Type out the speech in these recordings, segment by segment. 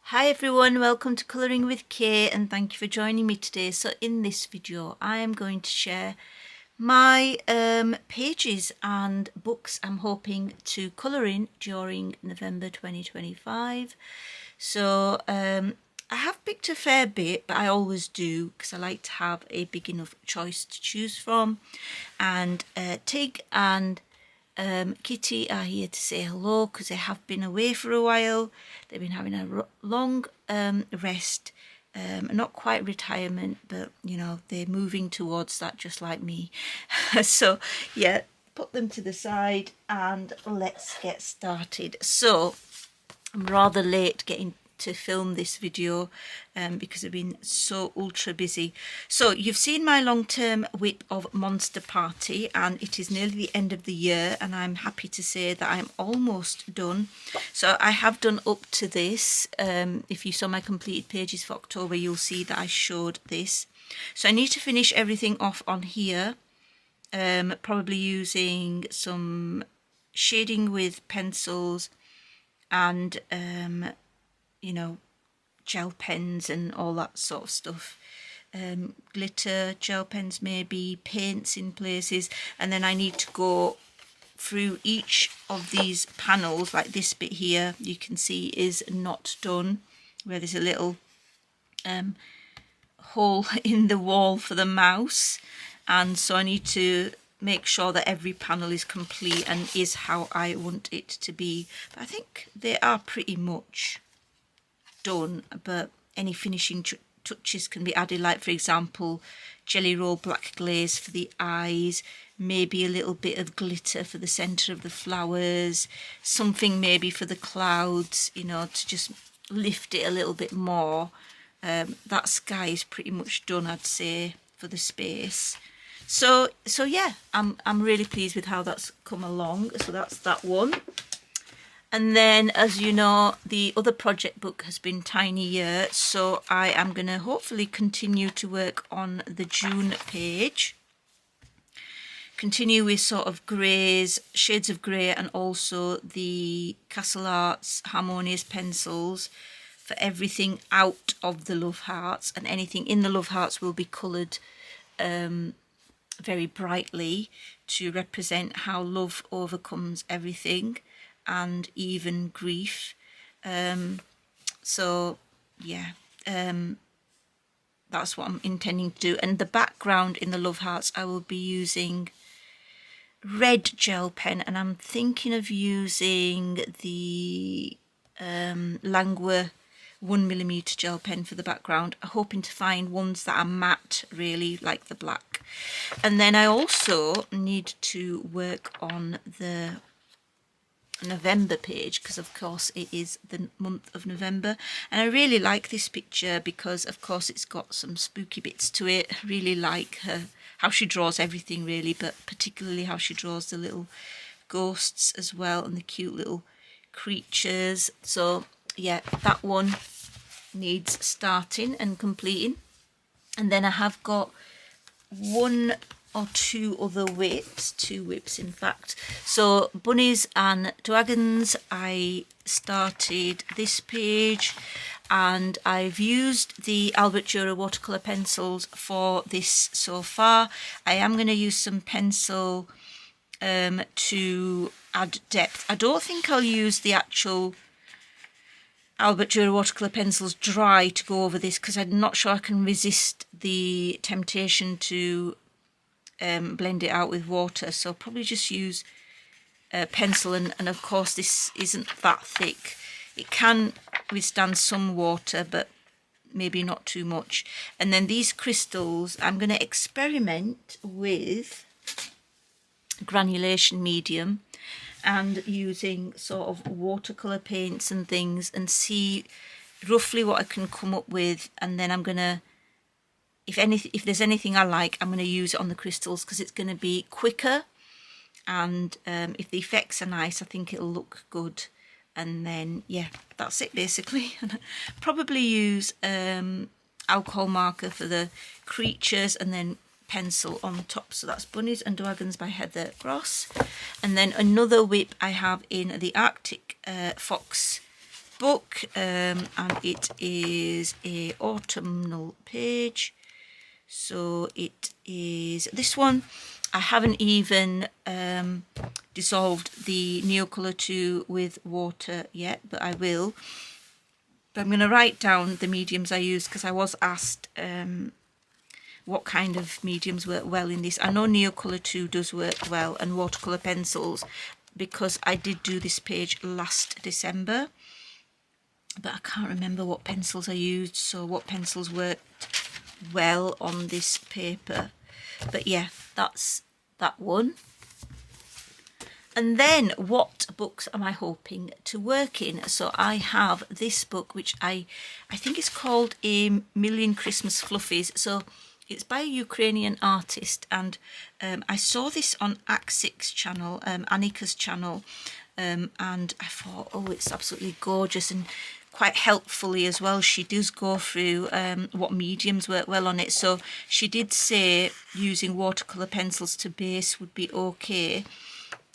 Hi everyone, welcome to Colouring with Kay and thank you for joining me today. So in this video I am going to share my pages and books I'm hoping to colour in during November 2025. So I have picked a fair bit, but I always do because I like to have a big enough choice to choose from. And Tig and Kitty are here to say hello because they have been away for a while. They've been having a long rest, not quite retirement, but you know, they're moving towards that just like me. So yeah, put them to the side and let's get started. So I'm rather late getting to film this video because I've been so ultra busy. So you've seen my long-term whip of Monster Party and it is nearly the end of the year and I'm happy to say that I'm almost done. So I have done up to this. If you saw my completed pages for October, you'll see that I showed this. So I need to finish everything off on here, probably using some shading with pencils and you know, gel pens and all that sort of stuff, glitter, gel pens, maybe paints in places. And then I need to go through each of these panels, like this bit here you can see is not done, where there's a little hole in the wall for the mouse, and so I need to make sure that every panel is complete and is how I want it to be. But I think they are pretty much done, but any finishing touches can be added, like for example jelly roll black glaze for the eyes, maybe a little bit of glitter for the centre of the flowers, something maybe for the clouds, you know, to just lift it a little bit more. That sky is pretty much done, I'd say, for the space. So yeah, I'm really pleased with how that's come along. So that's that one. And then, as you know, the other project book has been Tiny Year, so I am going to hopefully continue to work on the June page. Continue with sort of greys, shades of grey, and also the Castle Arts Harmonious pencils for everything out of the Love Hearts, and anything in the Love Hearts will be coloured very brightly to represent how love overcomes everything and even grief. So yeah, that's what I'm intending to do. And the background in the Love Hearts, I will be using red gel pen, and I'm thinking of using the Langua 1mm gel pen for the background, hoping to find ones that are matte, really, like the black. And then I also need to work on the November page because of course it is the month of November, and I really like this picture because of course it's got some spooky bits to it. I really like how she draws everything really, but particularly how she draws the little ghosts as well and the cute little creatures. So yeah, that one needs starting and completing. And then I have got one or two other whips, two whips in fact. So bunnies and dragons, I started this page and I've used the Albert Dürer watercolour pencils for this so far. I am going to use some pencil to add depth. I don't think I'll use the actual Albert Dürer watercolour pencils dry to go over this because I'm not sure I can resist the temptation to blend it out with water, so I'll probably just use a pencil, and of course this isn't that thick. It can withstand some water but maybe not too much. And then these crystals, I'm going to experiment with granulation medium and using sort of watercolour paints and things and see roughly what I can come up with. And then I'm going to, if there's anything I like, I'm going to use it on the crystals because it's going to be quicker, and if the effects are nice, I think it'll look good. And then yeah, that's it basically. Probably use alcohol marker for the creatures and then pencil on the top. So that's Bunnies and Dragons by Heather Gross. And then another whip I have in the Arctic Fox book, and it is a autumnal page. So it is this one. I haven't even dissolved the Neocolor 2 with water yet, but I will. But I'm going to write down the mediums I use, because I was asked what kind of mediums work well in this. I know Neocolor 2 does work well, and watercolour pencils, because I did do this page last December, but I can't remember what pencils I used, so what pencils worked well on this paper. But yeah, that's that one. And then what books am I hoping to work in? So I have this book, which I think it's called A Million Christmas Fluffies. So it's by a Ukrainian artist, and I saw this on Axik's channel, Annika's channel, and I thought, oh, it's absolutely gorgeous, and quite helpfully as well, she does go through what mediums work well on it. So she did say using watercolour pencils to base would be okay.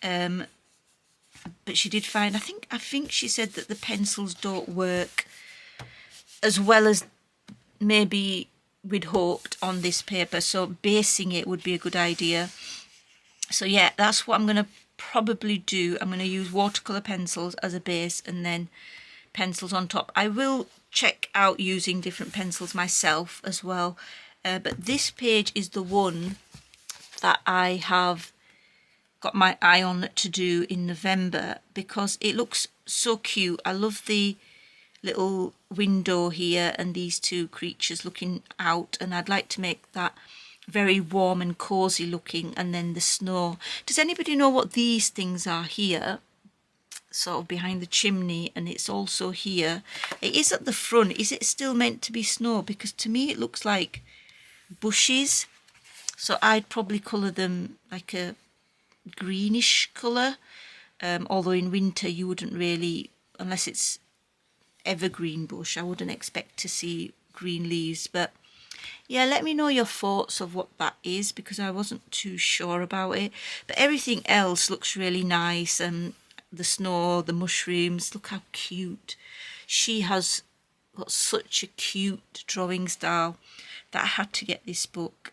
But she did find, I think she said that the pencils don't work as well as maybe we'd hoped on this paper, so basing it would be a good idea. So yeah, that's what I'm going to probably do. I'm going to use watercolour pencils as a base and then pencils on top. I will check out using different pencils myself as well, but this page is the one that I have got my eye on to do in November, because it looks so cute. I love the little window here and these two creatures looking out, and I'd like to make that very warm and cozy looking, and then the snow. Does anybody know what these things are here, sort of behind the chimney? And it's also here, it is at the front. Is it still meant to be snow? Because to me it looks like bushes, so I'd probably colour them like a greenish colour, although in winter you wouldn't really, unless it's evergreen bush, I wouldn't expect to see green leaves. But yeah, let me know your thoughts of what that is, because I wasn't too sure about it. But everything else looks really nice, and the snow, the mushrooms, look how cute. She has got such a cute drawing style that I had to get this book.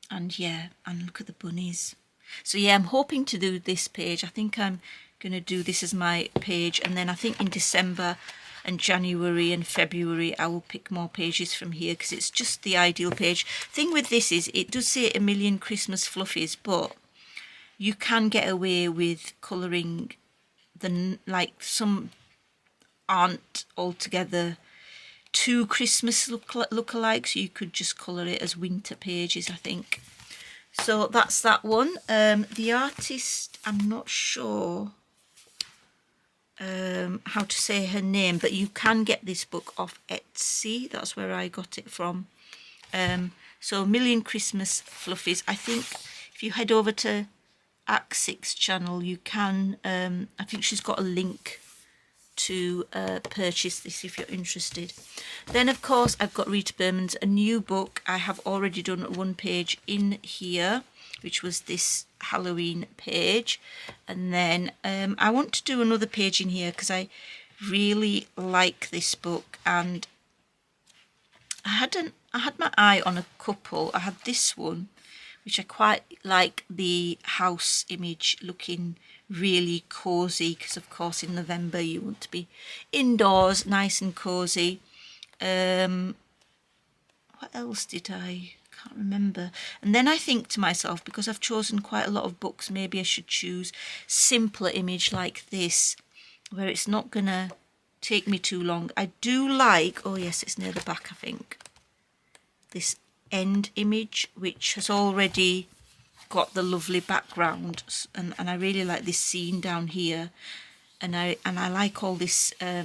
And yeah, and look at the bunnies. So yeah, I'm hoping to do this page. I think I'm going to do this as my page, and then I think in December and January and February I will pick more pages from here, because it's just the ideal page. Thing with this is it does say A Million Christmas Fluffies, but you can get away with colouring the, like, some aren't altogether too Christmas look-alike, so you could just colour it as winter pages, I think. So that's that one. The artist, I'm not sure how to say her name, but you can get this book off Etsy. That's where I got it from. So Million Christmas Fluffies. I think if you head over to Axik's channel, you can, I think she's got a link to purchase this if you're interested. Then of course I've got Rita Berman's a new book. I have already done one page in here, which was this Halloween page, and then I want to do another page in here because I really like this book, and I had my eye on a couple. I had this one, which I quite like, the house image looking really cozy, because of course in November you want to be indoors, nice and cozy. What else did I can't remember. And then I think to myself, because I've chosen quite a lot of books, maybe I should choose simpler image like this, where it's not gonna take me too long. I do like, oh yes, it's near the back I think, this end image, which has already got the lovely background, and I really like this scene down here, and I like all this I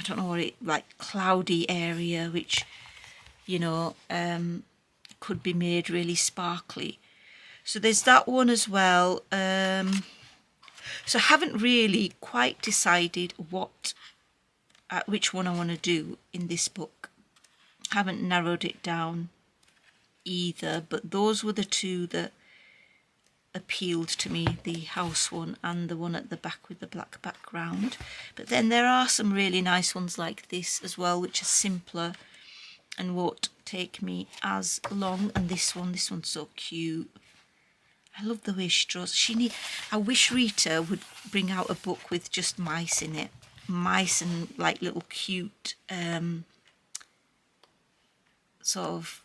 don't know what it, like cloudy area, which, you know, could be made really sparkly. So there's that one as well. So I haven't really quite decided what which one I want to do in this book. Haven't narrowed it down either, but those were the two that appealed to me, the house one and the one at the back with the black background. But then there are some really nice ones like this as well, which are simpler and won't take me as long. And this one's so cute. I love the way she draws. I wish Rita would bring out a book with just mice in it. Mice and like little cute sort of,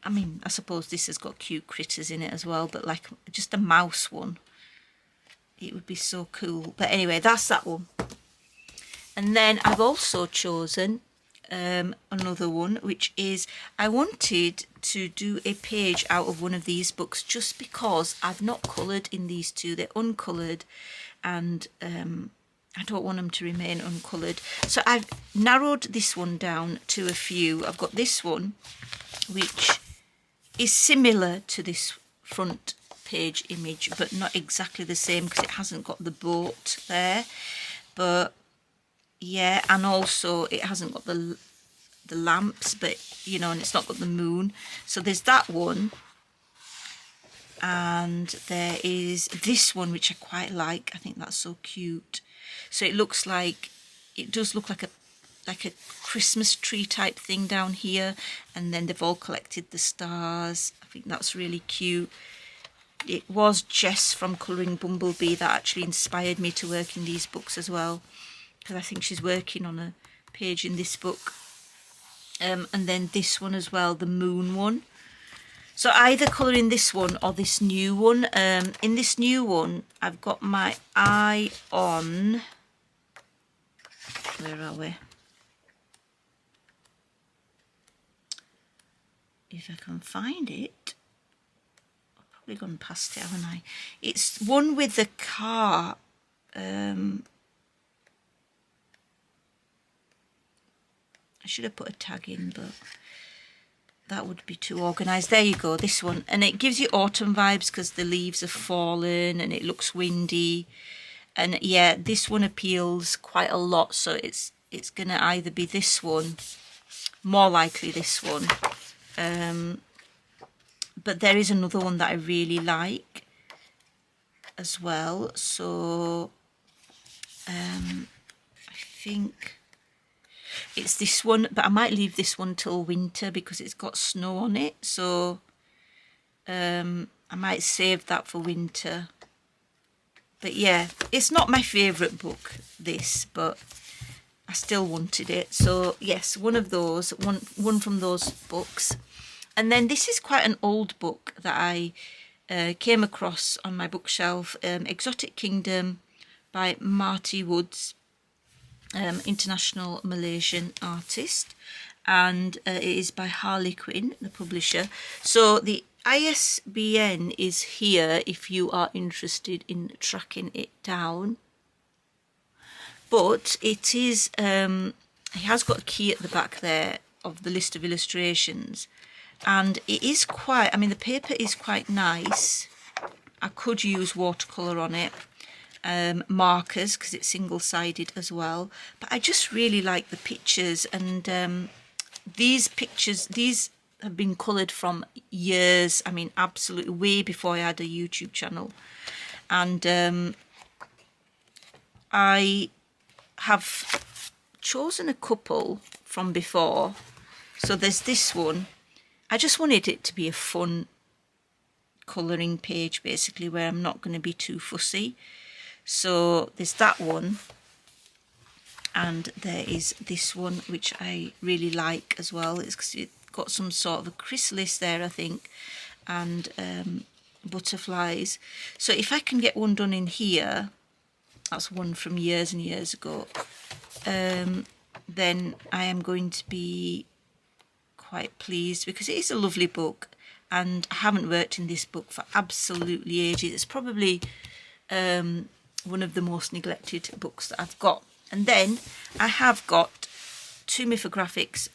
I mean, I suppose this has got cute critters in it as well, but like just a mouse one. It would be so cool. But anyway, that's that one. And then I've also chosen another one, which is, I wanted to do a page out of one of these books just because I've not coloured in these two. They're uncoloured, and I don't want them to remain uncoloured. So I've narrowed this one down to a few. I've got this one, which is similar to this front page image, but not exactly the same because it hasn't got the boat there. But yeah, and also it hasn't got the lamps, but you know, and it's not got the moon. So there's that one, and there is this one which I quite like. I think that's so cute. So it looks like, it does look like a Christmas tree type thing down here, and then they've all collected the stars. I think that's really cute. It was Jess from Colouring Bumblebee that actually inspired me to work in these books as well, because I think she's working on a page in this book. And then this one as well, the moon one. So either colour in this one or this new one. In this new one, I've got my eye on, where are we? If I can find it. I've probably gone past it, haven't I? It's one with the car. I should have put a tag in, but that would be too organised. There you go, this one. And it gives you autumn vibes because the leaves have fallen and it looks windy. And yeah, this one appeals quite a lot. So it's going to either be this one, more likely this one. But there is another one that I really like as well. So I think it's this one, but I might leave this one till winter because it's got snow on it. So I might save that for winter. But yeah, it's not my favourite book, this, but I still wanted it. So yes, one of those, one from those books. And then this is quite an old book that I came across on my bookshelf, Exotic Kingdom by Marty Woods. International Malaysian artist, and it is by Harlequin, the publisher. So the ISBN is here if you are interested in tracking it down. But it is, it has got a key at the back there of the list of illustrations, and it is quite, I mean, the paper is quite nice. I could use watercolour on it. Markers because it's single-sided as well, but I just really like the pictures, and these pictures, these have been coloured from years, I mean absolutely way before I had a YouTube channel, and I have chosen a couple from before. So there's this one. I just wanted it to be a fun colouring page basically, where I'm not going to be too fussy. So there's that one, and there is this one which I really like as well. It's got some sort of a chrysalis there, I think, and butterflies. So if I can get one done in here, that's one from years and years ago, then I am going to be quite pleased, because it is a lovely book, and I haven't worked in this book for absolutely ages. It's probably one of the most neglected books that I've got. And then I have got two mythographics,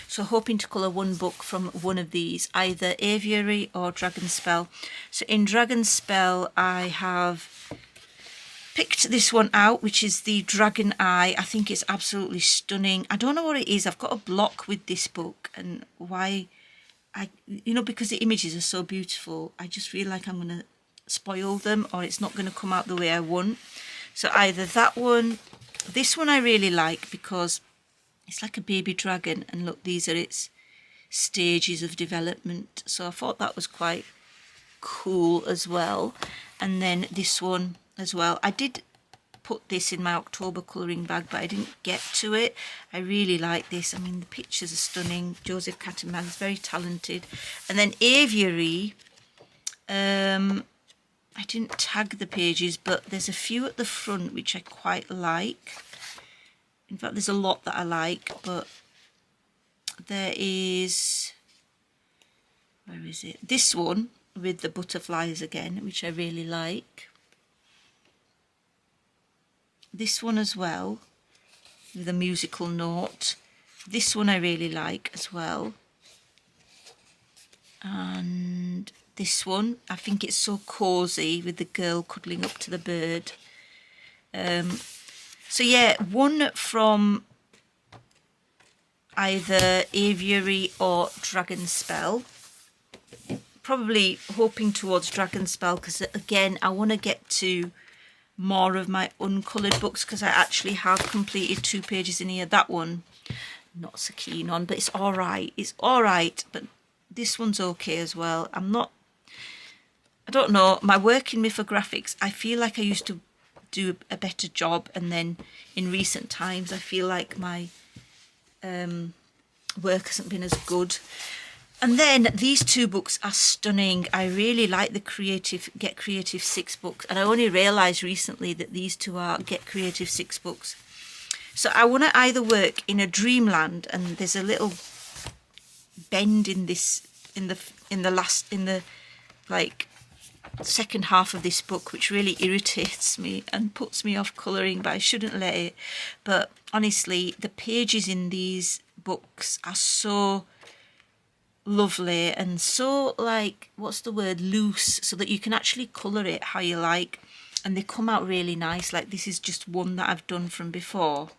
so hoping to colour one book from one of these, either Aviary or Dragon Spell. So in Dragon Spell I have picked this one out, which is the Dragon Eye. I think it's absolutely stunning. I don't know what it is, I've got a block with this book, and why, you know, because the images are so beautiful, I just feel like I'm going to spoil them, or it's not going to come out the way I want. So either that one, this one I really like because it's like a baby dragon, and look, these are its stages of development. So I thought that was quite cool as well. And then this one as well. I did put this in my October colouring bag, but I didn't get to it. I really like this. I mean, the pictures are stunning. Joseph Cattenbach is very talented. And then Aviary, I didn't tag the pages, but there's a few at the front which I quite like. In fact, there's a lot that I like, but there is, where is it? This one with the butterflies again, which I really like. This one as well, with a musical note. This one I really like as well. And this one, I think it's so cosy with the girl cuddling up to the bird. So yeah, one from either Aviary or Dragon Spell. Probably hoping towards Dragon Spell because, again, I want to get to more of my uncoloured books because I actually have completed 2 pages in here. That one, not so keen on, but it's all right. It's all right, but this one's okay as well. I don't know, my work in Mythographics, I feel like I used to do a better job, and then in recent times I feel like my work hasn't been as good. And then these 2 books are stunning. I really like the Get Creative 6 books, and I only realised recently that these 2 are Get Creative 6 books. So I want to either work in a Dreamland, and there's a little bend in this in the like second half of this book, which really irritates me and puts me off colouring, but I shouldn't let it. But honestly, the pages in these books are so lovely and so, like, what's the word, loose, so that you can actually colour it how you like, and they come out really nice. Like, this is just one that I've done from before.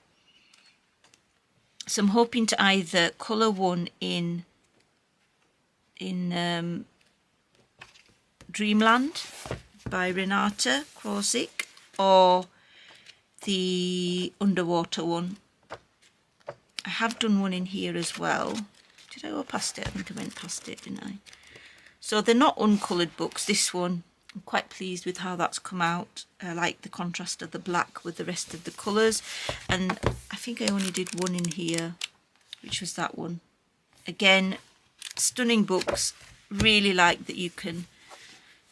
So I'm hoping to either colour one in Dreamland by Renata Krosik, or the underwater one. I have done one in here as well. Did I go past it? I think I went past it, didn't I? So they're not uncoloured books. This one, I'm quite pleased with how that's come out. I like the contrast of the black with the rest of the colours. And I think I only did one in here, which was that one. Again, stunning books. Really like that you can,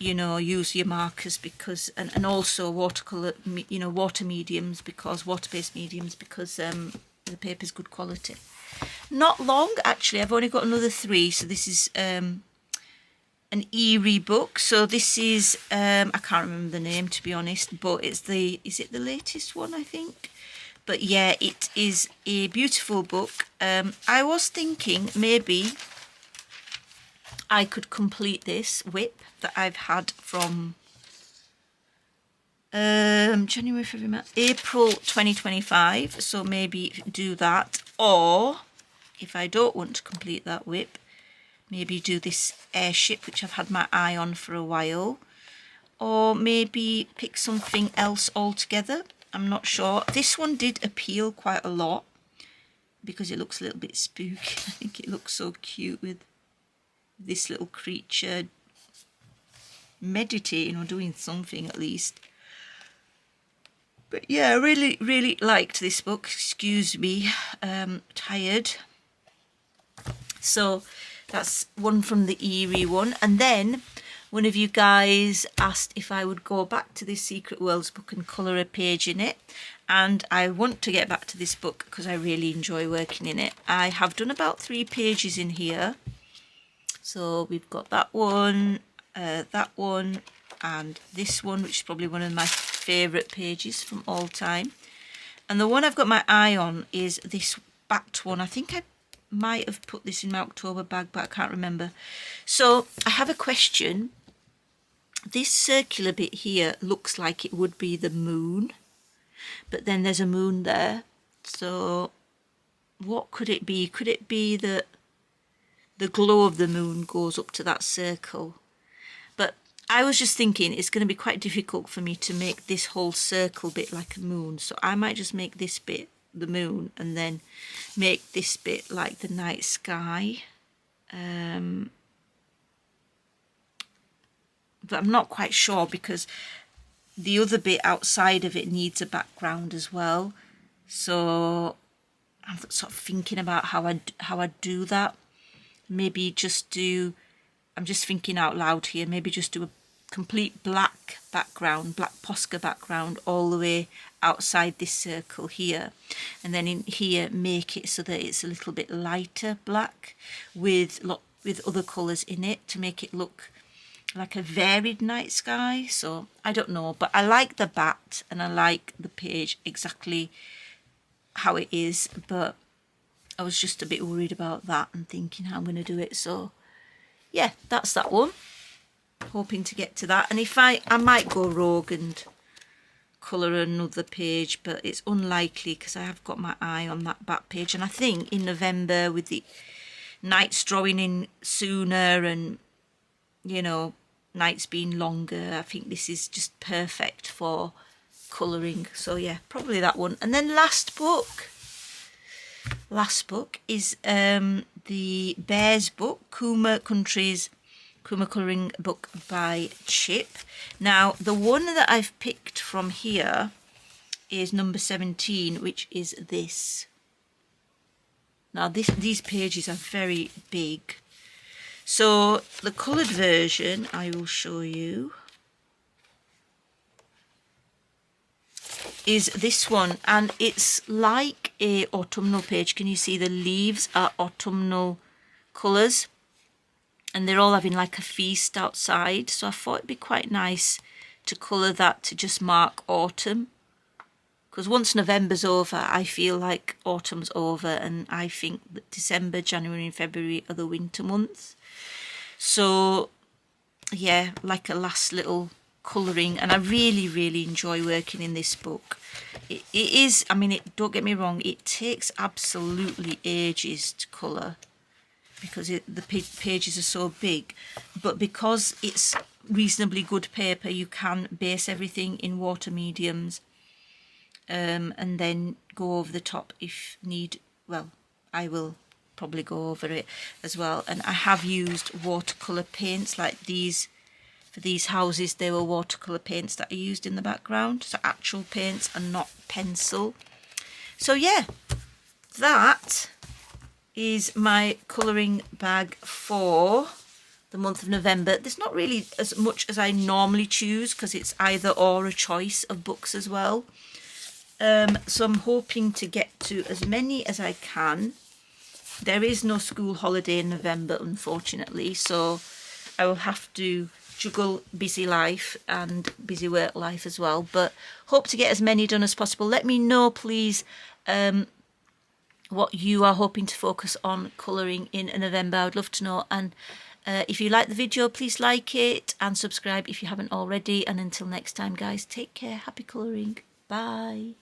you know, use your markers because, and also watercolour, you know, water mediums, because water-based mediums, because the paper's good quality. Not long, actually. I've only got another 3, so this is an Erie book. So this is I can't remember the name, to be honest, but it's is it the latest one, I think? But yeah, it is a beautiful book. I was thinking maybe I could complete this whip that I've had from January, February, March, April 2025. So maybe do that, or if I don't want to complete that whip, maybe do this airship, which I've had my eye on for a while, or maybe pick something else altogether. I'm not sure. This one did appeal quite a lot because it looks a little bit spooky. I think it looks so cute with this little creature meditating or doing something at least. But yeah, I really, really liked this book. Excuse me, tired. So that's one from the Erie one. And then one of you guys asked if I would go back to this Secret Worlds book and colour a page in it. And I want to get back to this book because I really enjoy working in it. I have done about 3 pages in here. So we've got that one, and this one, which is probably one of my favourite pages from all time. And the one I've got my eye on is this backed one. I think I might have put this in my October bag, but I can't remember. So I have a question. This circular bit here looks like it would be the moon, but then there's a moon there. So what could it be? Could it be that the glow of the moon goes up to that circle? But I was just thinking it's going to be quite difficult for me to make this whole circle bit like a moon. So I might just make this bit the moon and then make this bit like the night sky. But I'm not quite sure because the other bit outside of it needs a background as well. So I'm sort of thinking about how I do that. Maybe just do, I'm just thinking out loud here, maybe just do a complete black background, black Posca background all the way outside this circle here, and then in here make it so that it's a little bit lighter black with other colours in it to make it look like a varied night sky. So I don't know, but I like the bat and I like the page exactly how it is, but I was just a bit worried about that and thinking how I'm going to do it. So yeah, that's that one. Hoping to get to that, and if I might go rogue and colour another page, but it's unlikely because I have got my eye on that back page. And I think in November, with the nights drawing in sooner and, you know, nights being longer, I think this is just perfect for colouring. So yeah, probably that one. And then last book is the Bears book, Kuma colouring book by Chip. Now the one that I've picked from here is number 17, which is this. Now these pages are very big, so the coloured version I will show you is this one, and it's like a autumnal page. Can you see the leaves are autumnal colours? And they're all having like a feast outside. So I thought it'd be quite nice to colour that to just mark autumn. Because once November's over, I feel like autumn's over. And I think that December, January and February are the winter months. So yeah, like a last little colouring. And I really, really enjoy working in this book. It is, I mean, don't get me wrong, it takes absolutely ages to colour, because the pages are so big, but because it's reasonably good paper, you can base everything in water mediums, and then go over the top if need. Well, I will probably go over it as well. And I have used watercolour paints like these. For these houses, they were watercolour paints that I used in the background, so actual paints and not pencil. So yeah, that is my colouring bag for the month of November. There's not really as much as I normally choose because it's either or a choice of books as well. So I'm hoping to get to as many as I can. There is no school holiday in November, unfortunately, so I will have to juggle busy life and busy work life as well, but hope to get as many done as possible. Let me know, please, what you are hoping to focus on colouring in November. I would love to know. And if you like the video, please like it and subscribe if you haven't already. And until next time, guys, take care. Happy colouring. Bye.